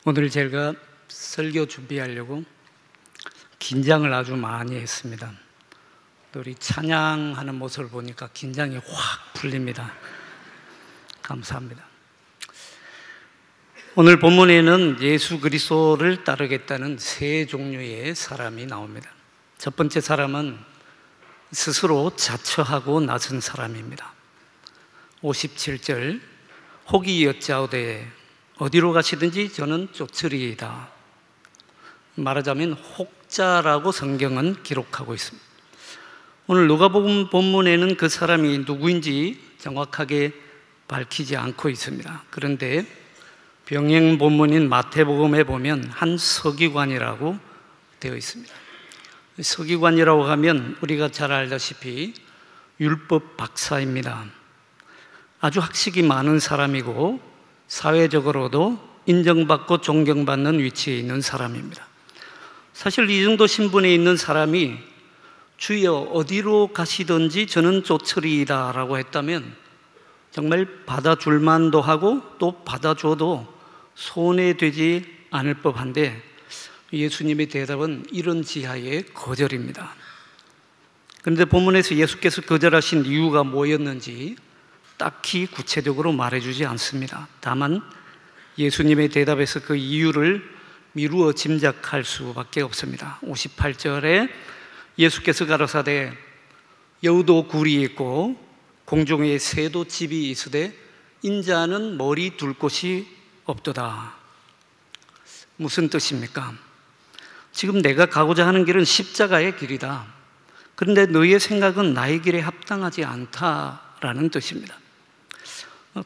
오늘 제가 설교 준비하려고 긴장을 아주 많이 했습니다. 우리 찬양하는 모습을 보니까 긴장이 확 풀립니다. 감사합니다. 오늘 본문에는 예수 그리스도를 따르겠다는 세 종류의 사람이 나옵니다. 첫 번째 사람은 스스로 자처하고 나선 사람입니다. 57절, 혹이 여짜오되 어디로 가시든지 저는 쫓으리이다. 말하자면 혹자라고 성경은 기록하고 있습니다. 오늘 누가복음 본문에는 그 사람이 누구인지 정확하게 밝히지 않고 있습니다. 그런데 병행 본문인 마태복음에 보면 한 서기관이라고 되어 있습니다. 서기관이라고 하면 우리가 잘 알다시피 율법 박사입니다. 아주 학식이 많은 사람이고 사회적으로도 인정받고 존경받는 위치에 있는 사람입니다. 사실 이 정도 신분에 있는 사람이 주여 어디로 가시든지 저는 쫓으리이다 라고 했다면 정말 받아줄 만도 하고 또 받아줘도 손해되지 않을 법한데 예수님의 대답은 이런 지하의 거절입니다. 그런데 본문에서 예수께서 거절하신 이유가 뭐였는지 딱히 구체적으로 말해주지 않습니다. 다만 예수님의 대답에서 그 이유를 미루어 짐작할 수밖에 없습니다. 58절에 예수께서 가라사대 여우도 굴이 있고 공중에 새도 집이 있으되 인자는 머리 둘 곳이 없도다. 무슨 뜻입니까? 지금 내가 가고자 하는 길은 십자가의 길이다. 그런데 너희의 생각은 나의 길에 합당하지 않다라는 뜻입니다.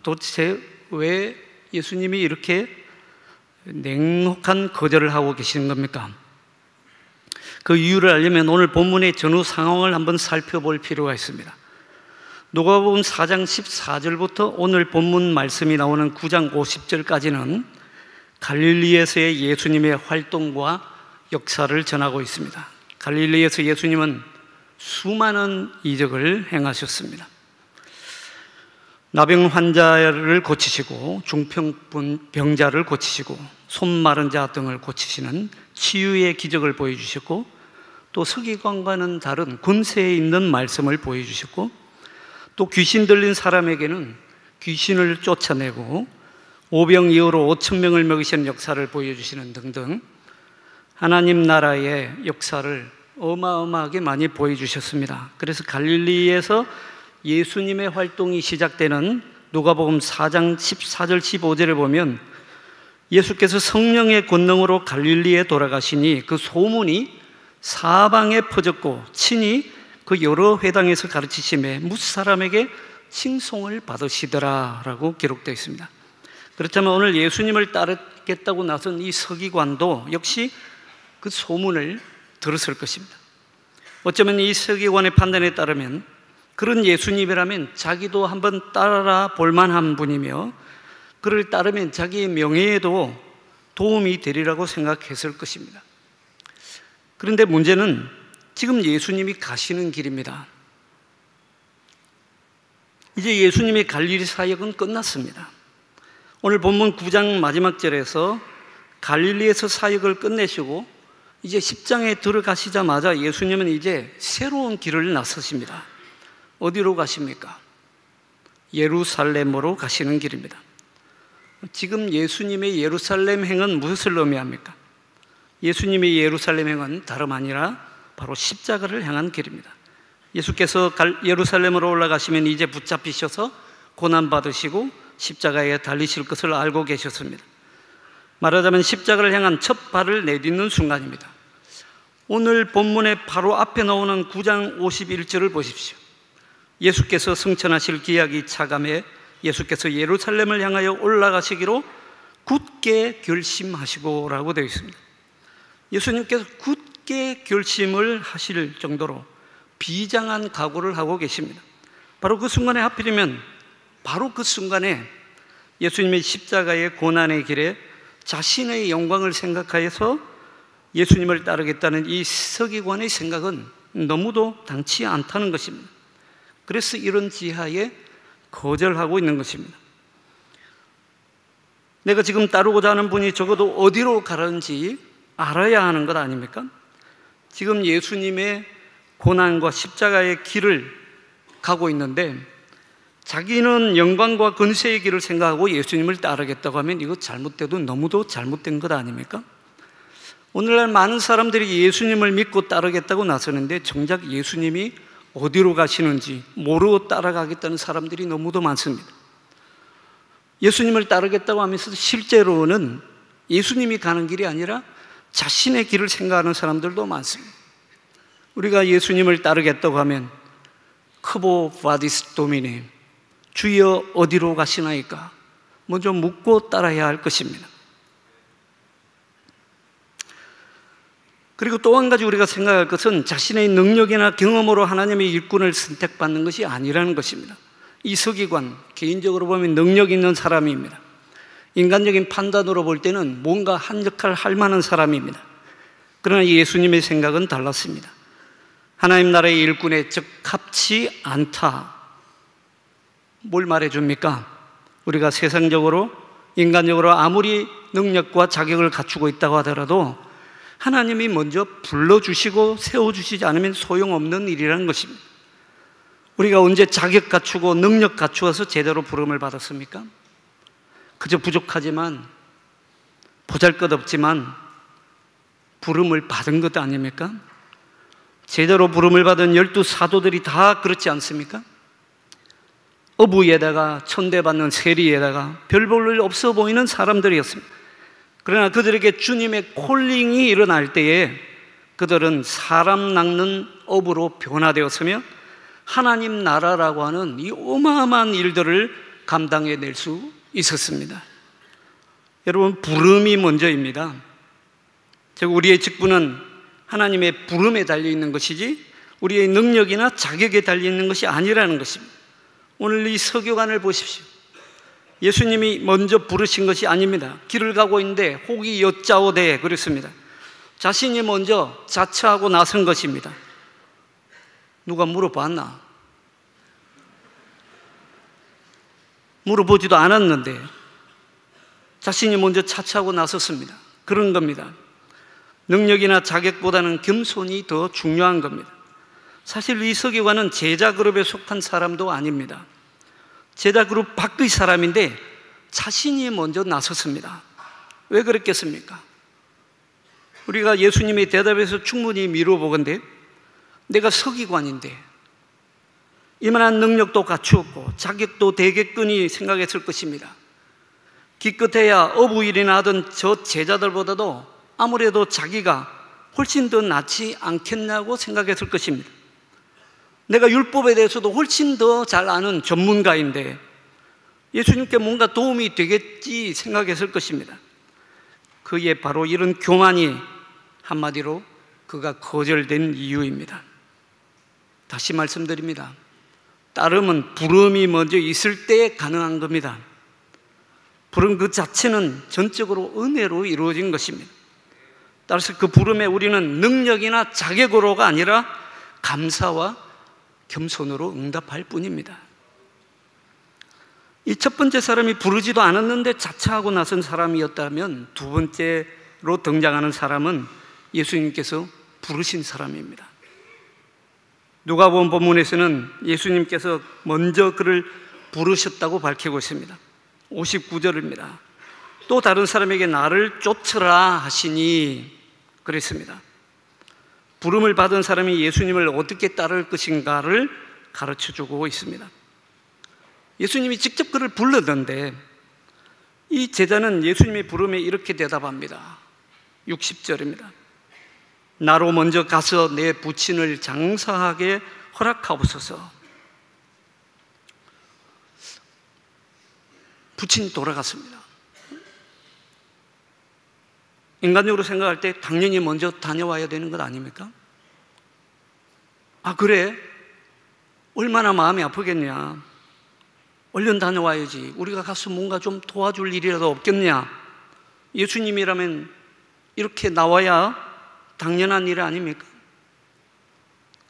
도대체 왜 예수님이 이렇게 냉혹한 거절을 하고 계시는 겁니까? 그 이유를 알려면 오늘 본문의 전후 상황을 한번 살펴볼 필요가 있습니다. 누가복음 4장 14절부터 오늘 본문 말씀이 나오는 9장 50절까지는 갈릴리에서의 예수님의 활동과 역사를 전하고 있습니다. 갈릴리에서 예수님은 수많은 이적을 행하셨습니다. 나병 환자를 고치시고 중풍병자를 고치시고 손 마른 자 등을 고치시는 치유의 기적을 보여주셨고 또 서기관과는 다른 권세에 있는 말씀을 보여주셨고 또 귀신 들린 사람에게는 귀신을 쫓아내고 오병이어로 5,000명을 먹이시는 역사를 보여주시는 등등 하나님 나라의 역사를 어마어마하게 많이 보여주셨습니다. 그래서 갈릴리에서 예수님의 활동이 시작되는 누가복음 4장 14절 15절에 보면 예수께서 성령의 권능으로 갈릴리에 돌아가시니 그 소문이 사방에 퍼졌고 친히 그 여러 회당에서 가르치심에 무사람에게 칭송을 받으시더라 라고 기록되어 있습니다. 그렇다면 오늘 예수님을 따르겠다고 나선 이 서기관도 역시 그 소문을 들었을 것입니다. 어쩌면 이 서기관의 판단에 따르면 그런 예수님이라면 자기도 한번 따라 볼 만한 분이며 그를 따르면 자기의 명예에도 도움이 되리라고 생각했을 것입니다. 그런데 문제는 지금 예수님이 가시는 길입니다. 이제 예수님의 갈릴리 사역은 끝났습니다. 오늘 본문 9장 마지막 절에서 갈릴리에서 사역을 끝내시고 이제 10장에 들어가시자마자 예수님은 이제 새로운 길을 나서십니다. 어디로 가십니까? 예루살렘으로 가시는 길입니다. 지금 예수님의 예루살렘 행은 무엇을 의미합니까? 예수님의 예루살렘 행은 다름 아니라 바로 십자가를 향한 길입니다. 예수께서 예루살렘으로 올라가시면 이제 붙잡히셔서 고난받으시고 십자가에 달리실 것을 알고 계셨습니다. 말하자면 십자가를 향한 첫 발을 내딛는 순간입니다. 오늘 본문의 바로 앞에 나오는 9장 51절을 보십시오. 예수께서 승천하실 기약이 차감해 예수께서 예루살렘을 향하여 올라가시기로 굳게 결심하시고 라고 되어 있습니다. 예수님께서 굳게 결심을 하실 정도로 비장한 각오를 하고 계십니다. 바로 그 순간에 하필이면 바로 그 순간에 예수님의 십자가의 고난의 길에 자신의 영광을 생각하여서 예수님을 따르겠다는 이 서기관의 생각은 너무도 당치 않다는 것입니다. 그래서 이런 지하에 거절하고 있는 것입니다. 내가 지금 따르고자 하는 분이 적어도 어디로 가는지 알아야 하는 것 아닙니까? 지금 예수님의 고난과 십자가의 길을 가고 있는데 자기는 영광과 권세의 길을 생각하고 예수님을 따르겠다고 하면 이거 잘못돼도 너무도 잘못된 것 아닙니까? 오늘날 많은 사람들이 예수님을 믿고 따르겠다고 나서는데 정작 예수님이 어디로 가시는지 모르고 따라가겠다는 사람들이 너무도 많습니다. 예수님을 따르겠다고 하면서 실제로는 예수님이 가는 길이 아니라 자신의 길을 생각하는 사람들도 많습니다. 우리가 예수님을 따르겠다고 하면 크보 바디스 도미니, 주여 어디로 가시나이까 먼저 묻고 따라야 할 것입니다. 그리고 또 한 가지 우리가 생각할 것은 자신의 능력이나 경험으로 하나님의 일꾼을 선택받는 것이 아니라는 것입니다. 이 서기관, 개인적으로 보면 능력 있는 사람입니다. 인간적인 판단으로 볼 때는 뭔가 한 역할 할 만한 사람입니다. 그러나 예수님의 생각은 달랐습니다. 하나님 나라의 일꾼에 적합치 않다. 뭘 말해줍니까? 우리가 세상적으로, 인간적으로 아무리 능력과 자격을 갖추고 있다고 하더라도 하나님이 먼저 불러주시고 세워주시지 않으면 소용없는 일이라는 것입니다. 우리가 언제 자격 갖추고 능력 갖추어서 제대로 부름을 받았습니까? 그저 부족하지만, 보잘것없지만 부름을 받은 것 아닙니까? 제대로 부름을 받은 12 사도들이 다 그렇지 않습니까? 어부에다가 천대받는 세리에다가 별 볼 일 없어 보이는 사람들이었습니다. 그러나 그들에게 주님의 콜링이 일어날 때에 그들은 사람 낚는 어부로 변화되었으며 하나님 나라라고 하는 이 어마어마한 일들을 감당해낼 수 있었습니다. 여러분, 부름이 먼저입니다. 즉 우리의 직분은 하나님의 부름에 달려있는 것이지 우리의 능력이나 자격에 달려있는 것이 아니라는 것입니다. 오늘 이 서교관을 보십시오. 예수님이 먼저 부르신 것이 아닙니다. 길을 가고 있는데 혹이 여짜오되 그랬습니다. 자신이 먼저 자처하고 나선 것입니다. 누가 물어봤나? 물어보지도 않았는데 자신이 먼저 자처하고 나섰습니다. 그런 겁니다. 능력이나 자격보다는 겸손이 더 중요한 겁니다. 사실 이 서기관은 제자 그룹에 속한 사람도 아닙니다. 제자 그룹 밖의 사람인데 자신이 먼저 나섰습니다. 왜 그랬겠습니까? 우리가 예수님의 대답에서 충분히 미뤄보건대 내가 서기관인데 이만한 능력도 갖추었고 자격도 되겠거니 생각했을 것입니다. 기껏해야 어부일이나 하던 저 제자들보다도 아무래도 자기가 훨씬 더 낫지 않겠냐고 생각했을 것입니다. 내가 율법에 대해서도 훨씬 더 잘 아는 전문가인데 예수님께 뭔가 도움이 되겠지 생각했을 것입니다. 그의 바로 이런 교만이 한마디로 그가 거절된 이유입니다. 다시 말씀드립니다. 따름은 부름이 먼저 있을 때 가능한 겁니다. 부름 그 자체는 전적으로 은혜로 이루어진 것입니다. 따라서 그 부름에 우리는 능력이나 자격으로가 아니라 감사와 겸손으로 응답할 뿐입니다. 이 첫 번째 사람이 부르지도 않았는데 자처하고 나선 사람이었다면 두 번째로 등장하는 사람은 예수님께서 부르신 사람입니다. 누가복음 본문에서는 예수님께서 먼저 그를 부르셨다고 밝히고 있습니다. 59절입니다. 또 다른 사람에게 나를 쫓으라 하시니 그랬습니다. 부름을 받은 사람이 예수님을 어떻게 따를 것인가를 가르쳐주고 있습니다. 예수님이 직접 그를 불렀는데 이 제자는 예수님의 부름에 이렇게 대답합니다. 60절입니다. 나로 먼저 가서 내 부친을 장사하게 허락하옵소서. 부친이 돌아갔습니다. 인간적으로 생각할 때 당연히 먼저 다녀와야 되는 것 아닙니까? 아, 그래? 얼마나 마음이 아프겠냐? 얼른 다녀와야지. 우리가 가서 뭔가 좀 도와줄 일이라도 없겠냐? 예수님이라면 이렇게 나와야 당연한 일 아닙니까?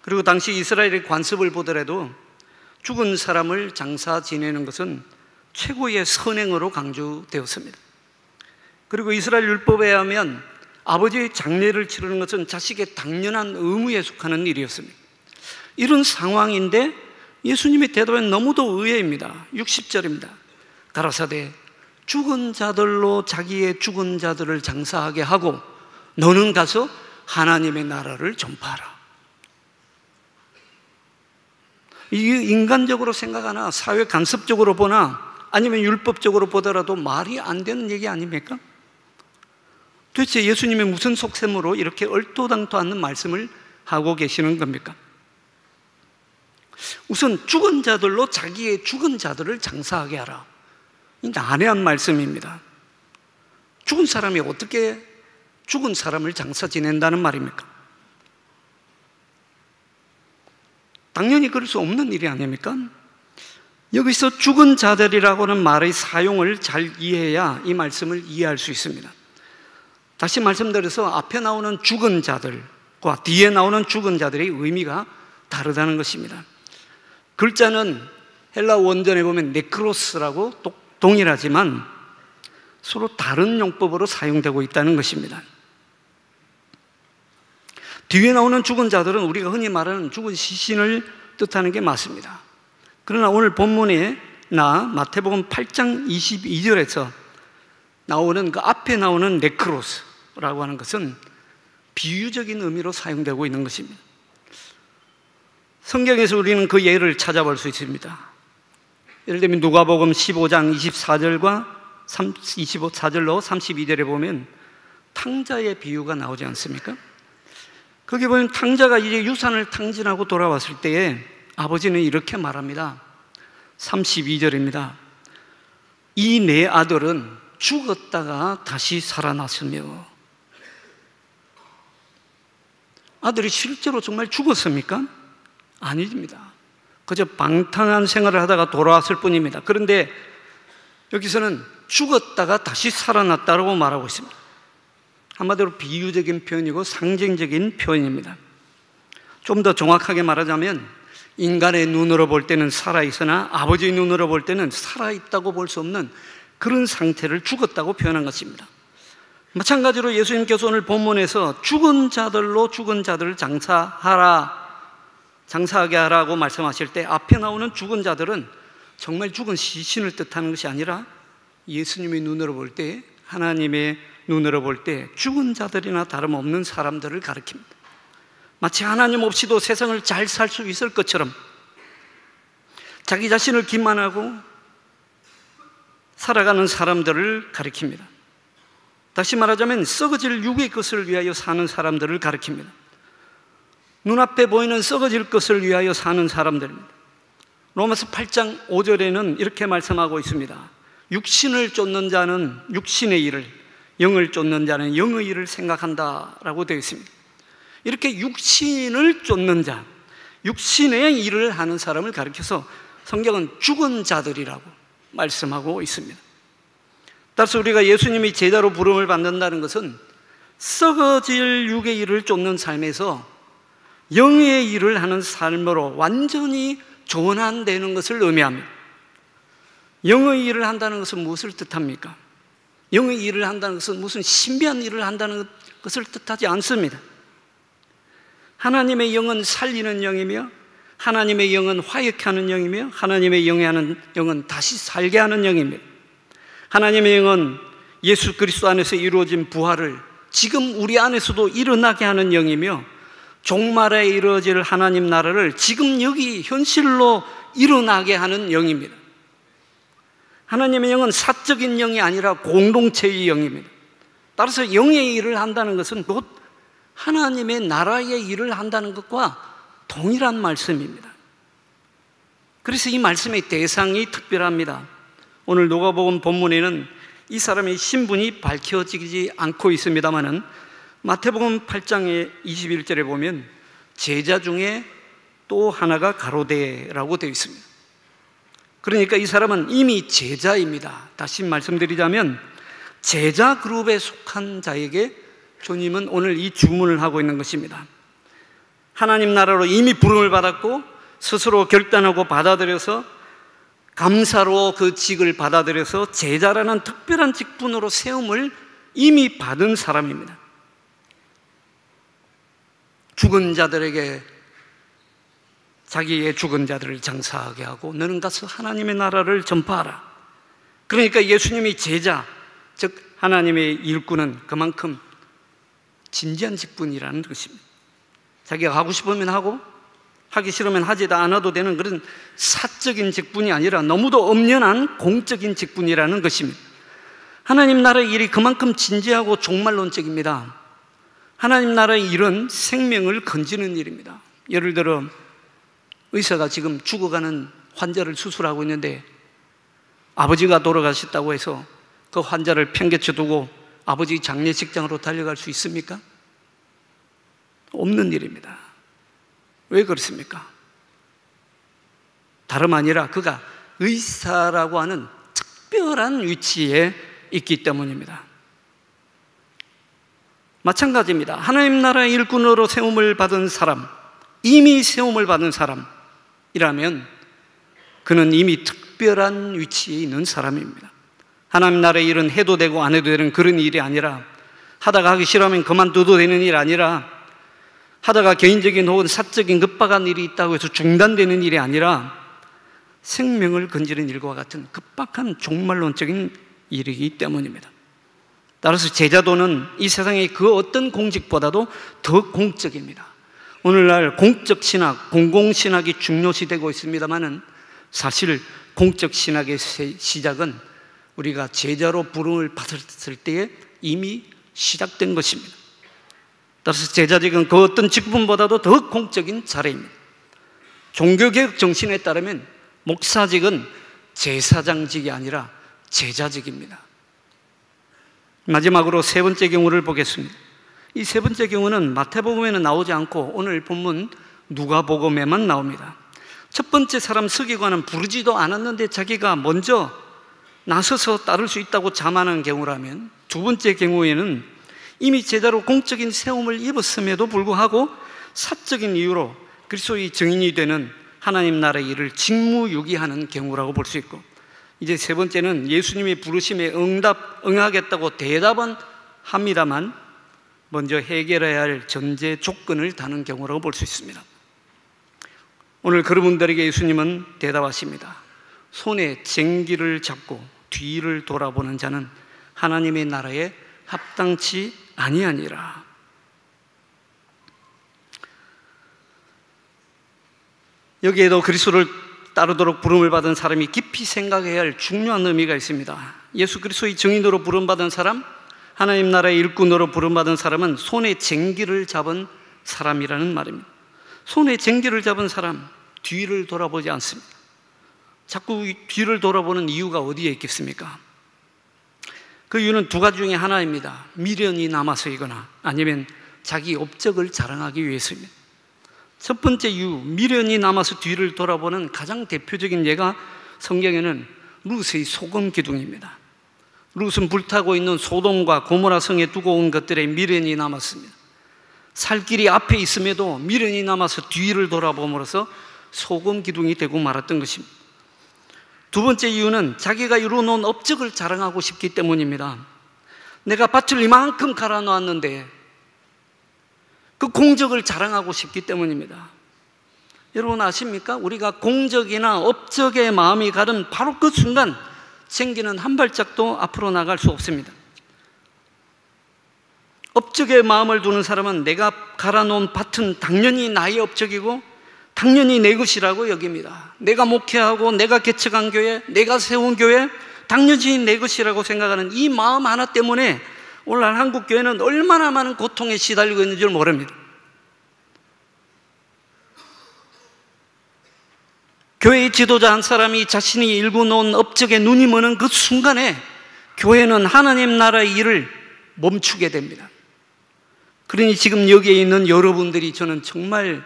그리고 당시 이스라엘의 관습을 보더라도 죽은 사람을 장사 지내는 것은 최고의 선행으로 강조되었습니다. 그리고 이스라엘 율법에 하면 아버지의 장례를 치르는 것은 자식의 당연한 의무에 속하는 일이었습니다. 이런 상황인데 예수님의 대답은 너무도 의외입니다. 60절입니다. 가라사대 죽은 자들로 자기의 죽은 자들을 장사하게 하고 너는 가서 하나님의 나라를 전파하라. 이게 인간적으로 생각하나 사회 간섭적으로 보나 아니면 율법적으로 보더라도 말이 안 되는 얘기 아닙니까? 도대체 예수님의 무슨 속셈으로 이렇게 얼토당토 않는 말씀을 하고 계시는 겁니까? 우선 죽은 자들로 자기의 죽은 자들을 장사하게 하라. 이 난해한 말씀입니다. 죽은 사람이 어떻게 죽은 사람을 장사 지낸다는 말입니까? 당연히 그럴 수 없는 일이 아닙니까? 여기서 죽은 자들이라고 하는 말의 사용을 잘 이해해야 이 말씀을 이해할 수 있습니다. 다시 말씀드려서 앞에 나오는 죽은 자들과 뒤에 나오는 죽은 자들의 의미가 다르다는 것입니다. 글자는 헬라 원전에 보면 네크로스라고 동일하지만 서로 다른 용법으로 사용되고 있다는 것입니다. 뒤에 나오는 죽은 자들은 우리가 흔히 말하는 죽은 시신을 뜻하는 게 맞습니다. 그러나 오늘 본문에 마태복음 8장 22절에서 나오는 그 앞에 나오는 네크로스라고 하는 것은 비유적인 의미로 사용되고 있는 것입니다. 성경에서 우리는 그 예를 찾아볼 수 있습니다. 예를 들면 누가복음 15장 24절과 24절로 32절에 보면 탕자의 비유가 나오지 않습니까? 거기 보면 탕자가 이제 유산을 탕진하고 돌아왔을 때에 아버지는 이렇게 말합니다. 32절입니다. 이 내 아들은 죽었다가 다시 살아났으며. 아들이 실제로 정말 죽었습니까? 아닙니다. 그저 방탕한 생활을 하다가 돌아왔을 뿐입니다. 그런데 여기서는 죽었다가 다시 살아났다고 말하고 있습니다. 한마디로 비유적인 표현이고 상징적인 표현입니다. 좀 더 정확하게 말하자면 인간의 눈으로 볼 때는 살아있으나 아버지의 눈으로 볼 때는 살아있다고 볼 수 없는 그런 상태를 죽었다고 표현한 것입니다. 마찬가지로 예수님께서 오늘 본문에서 죽은 자들로 죽은 자들을 장사하게 하라고 말씀하실 때 앞에 나오는 죽은 자들은 정말 죽은 시신을 뜻하는 것이 아니라 예수님의 눈으로 볼 때, 하나님의 눈으로 볼 때 죽은 자들이나 다름없는 사람들을 가리킵니다. 마치 하나님 없이도 세상을 잘 살 수 있을 것처럼 자기 자신을 기만하고 살아가는 사람들을 가리킵니다. 다시 말하자면 썩어질 육의 것을 위하여 사는 사람들을 가리킵니다. 눈앞에 보이는 썩어질 것을 위하여 사는 사람들입니다. 로마서 8장 5절에는 이렇게 말씀하고 있습니다. 육신을 쫓는 자는 육신의 일을, 영을 쫓는 자는 영의 일을 생각한다라고 되어 있습니다. 이렇게 육신을 쫓는 자, 육신의 일을 하는 사람을 가리켜서 성경은 죽은 자들이라고 말씀하고 있습니다. 따라서 우리가 예수님이 제자로 부름을 받는다는 것은 썩어질 육의 일을 쫓는 삶에서 영의 일을 하는 삶으로 완전히 전환되는 것을 의미합니다. 영의 일을 한다는 것은 무엇을 뜻합니까? 영의 일을 한다는 것은 무슨 신비한 일을 한다는 것을 뜻하지 않습니다. 하나님의 영은 살리는 영이며 하나님의 영은 화역케 하는 영이며 하나님의 영은 다시 살게 하는 영입니다. 하나님의 영은 예수 그리스도 안에서 이루어진 부활을 지금 우리 안에서도 일어나게 하는 영이며 종말에 이루어질 하나님 나라를 지금 여기 현실로 일어나게 하는 영입니다. 하나님의 영은 사적인 영이 아니라 공동체의 영입니다. 따라서 영의 일을 한다는 것은 곧 하나님의 나라의 일을 한다는 것과 동일한 말씀입니다. 그래서 이 말씀의 대상이 특별합니다. 오늘 누가복음 본문에는 이 사람의 신분이 밝혀지지 않고 있습니다만은 마태복음 8장의 21절에 보면 제자 중에 또 하나가 가로대라고 되어 있습니다. 그러니까 이 사람은 이미 제자입니다. 다시 말씀드리자면 제자 그룹에 속한 자에게 주님은 오늘 이 주문을 하고 있는 것입니다. 하나님 나라로 이미 부름을 받았고 스스로 결단하고 받아들여서 감사로 그 직을 받아들여서 제자라는 특별한 직분으로 세움을 이미 받은 사람입니다. 죽은 자들에게 자기의 죽은 자들을 장사하게 하고 너는 가서 하나님의 나라를 전파하라. 그러니까 예수님이 제자, 즉 하나님의 일꾼은 그만큼 진지한 직분이라는 것입니다. 자기가 하고 싶으면 하고 하기 싫으면 하지도 않아도 되는 그런 사적인 직분이 아니라 너무도 엄연한 공적인 직분이라는 것입니다. 하나님 나라의 일이 그만큼 진지하고 종말론적입니다. 하나님 나라의 일은 생명을 건지는 일입니다. 예를 들어 의사가 지금 죽어가는 환자를 수술하고 있는데 아버지가 돌아가셨다고 해서 그 환자를 평균쳐 두고 아버지 장례식장으로 달려갈 수 있습니까? 없는 일입니다. 왜 그렇습니까? 다름 아니라 그가 의사라고 하는 특별한 위치에 있기 때문입니다. 마찬가지입니다. 하나님 나라의 일꾼으로 세움을 받은 사람, 이미 세움을 받은 사람이라면 그는 이미 특별한 위치에 있는 사람입니다. 하나님 나라의 일은 해도 되고 안 해도 되는 그런 일이 아니라, 하다가 하기 싫으면 그만둬도 되는 일이 아니라, 하다가 개인적인 혹은 사적인 급박한 일이 있다고 해서 중단되는 일이 아니라 생명을 건지는 일과 같은 급박한 종말론적인 일이기 때문입니다. 따라서 제자도는 이 세상의 그 어떤 공직보다도 더 공적입니다. 오늘날 공적 신학, 공공신학이 중요시되고 있습니다만은 사실 공적 신학의 시작은 우리가 제자로 부름을 받았을 때에 이미 시작된 것입니다. 따라서 제자직은 그 어떤 직분보다도 더 공적인 자리입니다. 종교개혁 정신에 따르면 목사직은 제사장직이 아니라 제자직입니다. 마지막으로 세 번째 경우를 보겠습니다. 이 세 번째 경우는 마태복음에는 나오지 않고 오늘 본문 누가복음에만 나옵니다. 첫 번째 사람 서기관은 부르지도 않았는데 자기가 먼저 나서서 따를 수 있다고 자만한 경우라면, 두 번째 경우에는 이미 제자로 공적인 세움을 입었음에도 불구하고 사적인 이유로 그리스도의 증인이 되는 하나님 나라의 일을 직무유기하는 경우라고 볼 수 있고, 이제 세 번째는 예수님이 부르심에 응하겠다고 대답은 합니다만 먼저 해결해야 할 전제 조건을 다는 경우라고 볼 수 있습니다. 오늘 그분들에게 예수님은 대답하십니다. 손에 쟁기를 잡고 뒤를 돌아보는 자는 하나님의 나라에 합당치 아니하니라. 여기에도 그리스도를 따르도록 부름을 받은 사람이 깊이 생각해야 할 중요한 의미가 있습니다. 예수 그리스도의 증인으로 부름받은 사람, 하나님 나라의 일꾼으로 부름받은 사람은 손에 쟁기를 잡은 사람이라는 말입니다. 손에 쟁기를 잡은 사람, 뒤를 돌아보지 않습니다. 자꾸 뒤를 돌아보는 이유가 어디에 있겠습니까? 그 이유는 두 가지 중에 하나입니다. 미련이 남아서이거나 아니면 자기 업적을 자랑하기 위해서입니다. 첫 번째 이유, 미련이 남아서 뒤를 돌아보는 가장 대표적인 예가 성경에는 룻의 소금 기둥입니다. 룻은 불타고 있는 소돔과 고모라 성에 두고 온 것들에 미련이 남았습니다. 살 길이 앞에 있음에도 미련이 남아서 뒤를 돌아봄으로써 소금 기둥이 되고 말았던 것입니다. 두 번째 이유는 자기가 이루어놓은 업적을 자랑하고 싶기 때문입니다. 내가 밭을 이만큼 갈아 놓았는데 그 공적을 자랑하고 싶기 때문입니다. 여러분 아십니까? 우리가 공적이나 업적에 마음이 가는 바로 그 순간 생기는 한 발짝도 앞으로 나갈 수 없습니다. 업적에 마음을 두는 사람은 내가 갈아놓은 밭은 당연히 나의 업적이고 당연히 내 것이라고 여깁니다. 내가 목회하고 내가 개척한 교회, 내가 세운 교회 당연히 내 것이라고 생각하는 이 마음 하나 때문에 오늘날 한국 교회는 얼마나 많은 고통에 시달리고 있는 줄 모릅니다. 교회의 지도자 한 사람이 자신이 일궈놓은 업적에 눈이 머는 그 순간에 교회는 하나님 나라의 일을 멈추게 됩니다. 그러니 지금 여기에 있는 여러분들이 저는 정말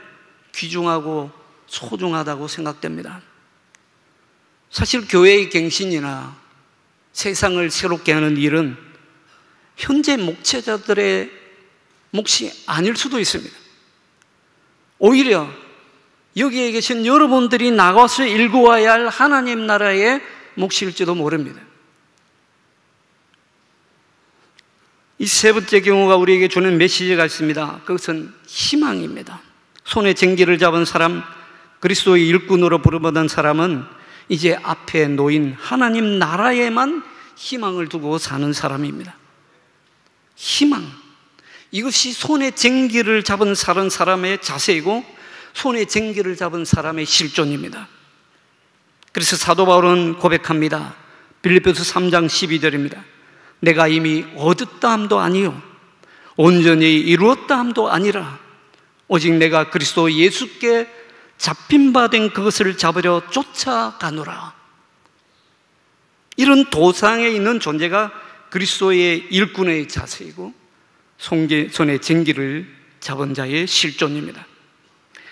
귀중하고 소중하다고 생각됩니다. 사실 교회의 갱신이나 세상을 새롭게 하는 일은 현재 목회자들의 몫이 아닐 수도 있습니다. 오히려 여기에 계신 여러분들이 나가서 일구어야 할 하나님 나라의 몫일지도 모릅니다. 이 세 번째 경우가 우리에게 주는 메시지가 있습니다. 그것은 희망입니다. 손에 쟁기를 잡은 사람, 그리스도의 일꾼으로 부름받은 사람은 이제 앞에 놓인 하나님 나라에만 희망을 두고 사는 사람입니다. 희망, 이것이 손에 쟁기를 잡은 사람의 자세이고 손에 쟁기를 잡은 사람의 실존입니다. 그래서 사도 바울은 고백합니다. 빌립보서 3장 12절입니다. 내가 이미 얻었다 함도 아니요 온전히 이루었다 함도 아니라 오직 내가 그리스도 예수께 잡힌 바 된 그것을 잡으려 쫓아가노라. 이런 도상에 있는 존재가 그리스도의 일꾼의 자세이고 손에 쟁기를 잡은 자의 실존입니다.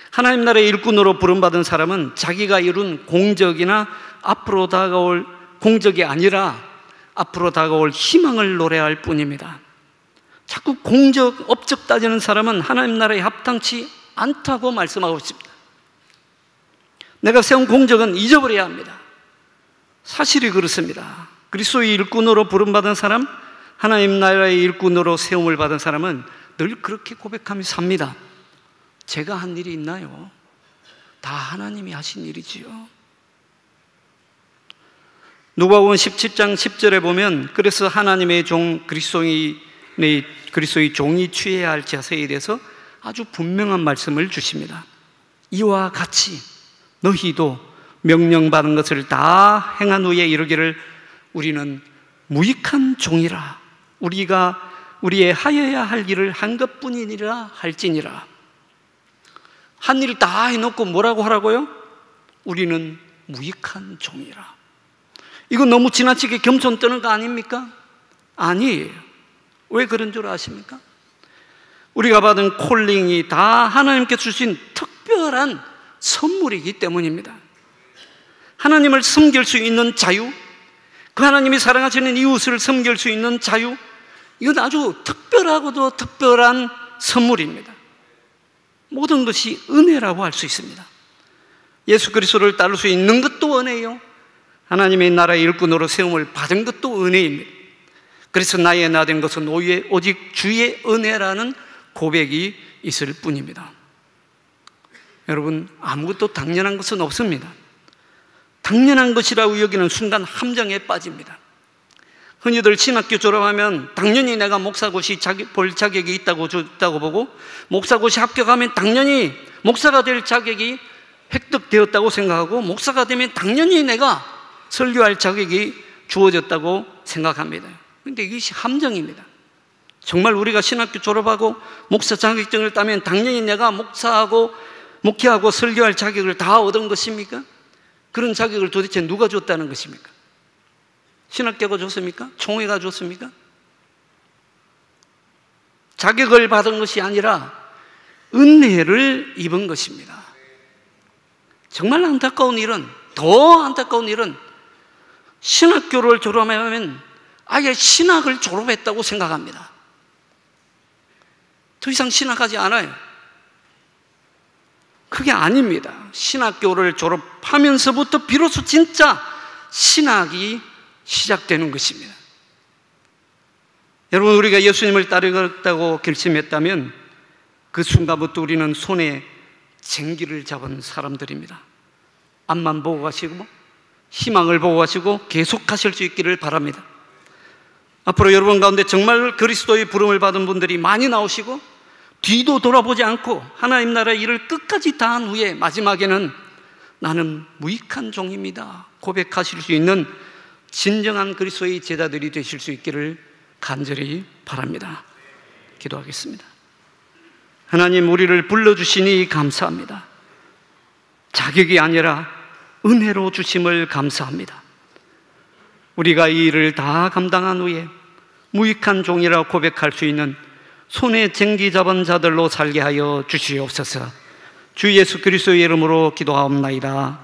하나님 나라의 일꾼으로 부름받은 사람은 자기가 이룬 공적이나 앞으로 다가올 공적이 아니라 앞으로 다가올 희망을 노래할 뿐입니다. 자꾸 공적, 업적 따지는 사람은 하나님 나라에 합당치 않다고 말씀하고 있습니다. 내가 세운 공적은 잊어버려야 합니다. 사실이 그렇습니다. 그리스도의 일꾼으로 부름받은 사람, 하나님 나라의 일꾼으로 세움을 받은 사람은 늘 그렇게 고백하며 삽니다. 제가 한 일이 있나요? 다 하나님이 하신 일이지요. 누가복음 17장 10절에 보면 그래서 하나님의 종 그리스도의 종이 취해야 할 자세에 대해서 아주 분명한 말씀을 주십니다. 이와 같이 너희도 명령받은 것을 다 행한 후에 이르기를 우리는 무익한 종이라 우리가 우리의 하여야 할 일을 한 것뿐이니라 할지니라. 한 일 다 해놓고 뭐라고 하라고요? 우리는 무익한 종이라. 이거 너무 지나치게 겸손 떠는 거 아닙니까? 아니에요. 왜 그런 줄 아십니까? 우리가 받은 콜링이 다 하나님께 주신 특별한 선물이기 때문입니다. 하나님을 섬길 수 있는 자유, 그 하나님이 사랑하시는 이웃을 섬길 수 있는 자유, 이건 아주 특별하고도 특별한 선물입니다. 모든 것이 은혜라고 할 수 있습니다. 예수 그리스도를 따를 수 있는 것도 은혜요, 하나님의 나라의 일꾼으로 세움을 받은 것도 은혜입니다. 그래서 나의 나 된 것은 오직 주의 은혜라는 고백이 있을 뿐입니다. 여러분, 아무것도 당연한 것은 없습니다. 당연한 것이라고 여기는 순간 함정에 빠집니다. 흔히들 신학교 졸업하면 당연히 내가 목사고시 볼 자격이 있다고 보고, 목사고시 합격하면 당연히 목사가 될 자격이 획득되었다고 생각하고, 목사가 되면 당연히 내가 설교할 자격이 주어졌다고 생각합니다. 그런데 이것이 함정입니다. 정말 우리가 신학교 졸업하고 목사 자격증을 따면 당연히 내가 목회하고 설교할 자격을 다 얻은 것입니까? 그런 자격을 도대체 누가 줬다는 것입니까? 신학교가 줬습니까? 총회가 줬습니까? 자격을 받은 것이 아니라 은혜를 입은 것입니다. 정말 안타까운 일은, 더 안타까운 일은 신학교를 졸업하면 아예 신학을 졸업했다고 생각합니다. 더 이상 신학하지 않아요. 그게 아닙니다. 신학교를 졸업하면서부터 비로소 진짜 신학이 시작되는 것입니다. 여러분, 우리가 예수님을 따르겠다고 결심했다면 그 순간부터 우리는 손에 쟁기를 잡은 사람들입니다. 앞만 보고 가시고 희망을 보고 가시고 계속하실 수 있기를 바랍니다. 앞으로 여러분 가운데 정말 그리스도의 부름을 받은 분들이 많이 나오시고 뒤도 돌아보지 않고 하나님 나라의 일을 끝까지 다한 후에 마지막에는 나는 무익한 종입니다 고백하실 수 있는 진정한 그리스도의 제자들이 되실 수 있기를 간절히 바랍니다. 기도하겠습니다. 하나님, 우리를 불러주시니 감사합니다. 자격이 아니라 은혜로 주심을 감사합니다. 우리가 이 일을 다 감당한 후에 무익한 종이라 고백할 수 있는 손에 쟁기 잡은 자들로 살게 하여 주시옵소서. 주 예수 그리스도의 이름으로 기도하옵나이다.